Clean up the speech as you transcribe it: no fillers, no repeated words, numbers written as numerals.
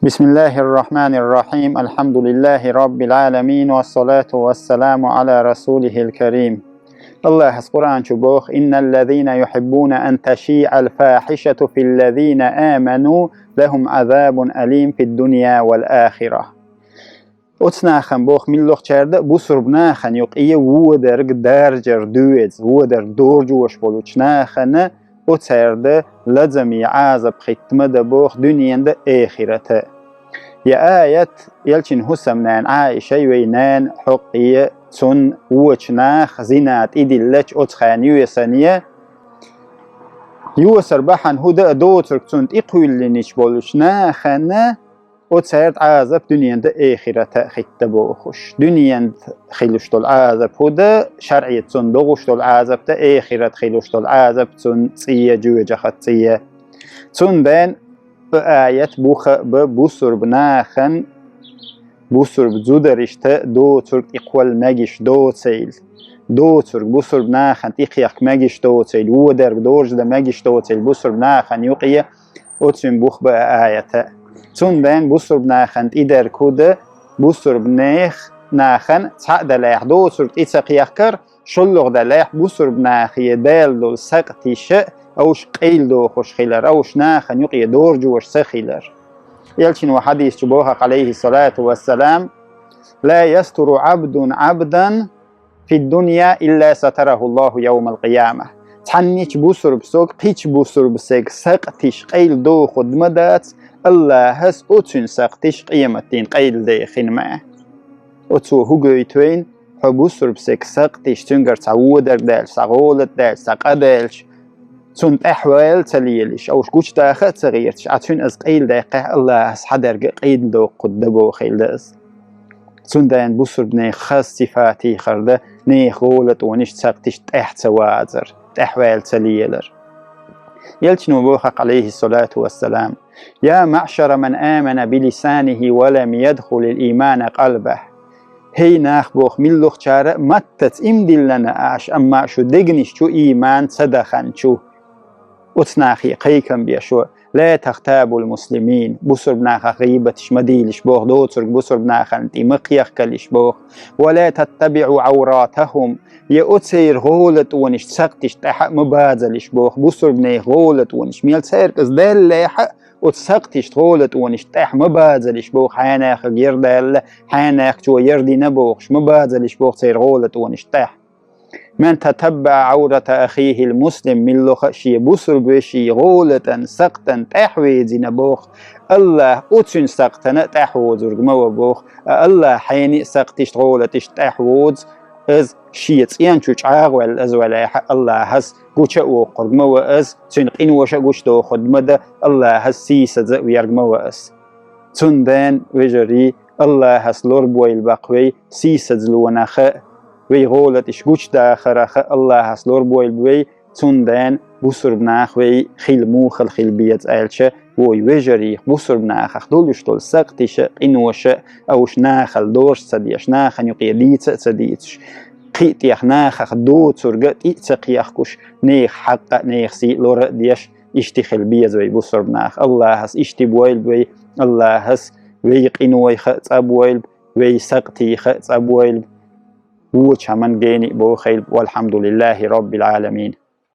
بسم الله الرحمن الرحيم. الحمد لله رب العالمين والصلاة والسلام على رسوله الكريم. الله قرآن شبوخ إن الذين يحبون أن تشيع الفاحشة في الذين آمنوا لهم عذاب أليم في الدنيا والآخرة. أتناخن بوخ من لغة شرد بسربناخن يقية وودرق دارجر دويز وودر دورجوش بولوچناخن أتسرد لزمي عذاب ختمد بوخ دنيا آخرة. يا آية يلشن هسمنان عائشة وينان حقية تون وچناخ زينات إدلج أتخان يوسانية يوسر بحن هدا دوترك تونت إقويلنيش بولوچناخن أتسرد عذاب دنيا آخرة ختبوخش دنيا خلوشتول عذاب هدا شرعية تون دوغشتول عذاب آخرة خلوشتول عذاب تون تسية جوجة خطية تون دين آية بوسر بناخن بوسر بزودرشت دو ترك إقوال ماجش دو تيل دو ترك بوسر بناخن تيقيق ماجش دو تيل ودر دورج دا ماجش دو تيل بوسر بناخن يقيا أتسن بوخ بآية تون دين بوسر بناخن إدر كود بوسر بناخ ناخن تحق دلاح دو ترك إتساقيقر شلغ دلاح بوسر بناخي دال دول ساقتيش أوش قيل دو خوش خيلر أوش ناخن يقي دور جوش سخيلر يلشن وحديث شبوهق عليه الصلاة والسلام لا يستر عبدا في الدنيا إلا ستره الله يوم القيامة تحنيش بوسر بسوك قيش بوسر بسيك ساقتيش قيل دو خد مدات الله هس أتن ساقتيش قيمتين قيل دي خنمه أتو هقويتوين حبوسر بسيك ساقتيش تنقر تعودر دال ساقولت دال ساقادلش تونت أحوال تليلش أوش قوش داخل تغيرتش عتون از قيل داقه الله حدر قيل دو قدبو خيل داز تون دان بوسر بني خاص صفاتي خرده ني غولت ونش تساقتش تحت وازر أحوال تليلر يلتنو بوحق عليه الصلاة والسلام يا معشر من آمن بلسانه ولم يدخل الإيمان قلبه هي ناخ بوخ من لغ چاره متت امدل لنا اش اما شو دگنش شو إيمان صدخن شو أتناخي قيكم بيشو لا تغتابوا المسلمين بسر بناخ غيبتش مديلش بوخ دوترك بسر بناخ انتي مقيخ كلش بوخ ولا تتبعوا عوراتهم يأتسير غولت ونش تساقتش تحق مبازلش بوخ بسر بناي غولت ونش ميل تسيرك ازدال لاحق وتساقتش غولت ونش تح مبازلش بوخ حاناخ يردال حاناخ شو يردي نبوخش مبازلش بوخ تسير غولت ونش تح من تتبع عورة أخيه المسلم من لخشي بسر بشي غولة سقطا تحويزي نبوخ الله أتن سقطا تحوز رقمو بوخ الله حيني سقطش غولتش تحوز از شيت ينشوش عاغوال أزواليح الله هس قوشا وقرقمو از تنقين وشا قوشتو خدمد الله هس سيسا ويرقمو از تندان وجري الله هس لوربوي البقوي سيسا زلونخ وی غولتش گوش داخره الله هسلور بویل بوی تندن بسر بناخ وی خیل موخل خیل بیت ایلچه وی وجری بسر بناخ دولش دول سقتش قنوش اوش ناخل دورش صدیش ناخن یقی لیت صدیتش قیت یخ ناخ دو ترگت ایتقیخ کش نیخ حق نیخ سی لور دیش اشتی خیل بیت وی بسر بناخ الله هس اشتی بویل بوی الله هس وی قنوی خط ابویل وی سقتی خط ابویل وچمن جيني بو خيل والحمد لله رب العالمين.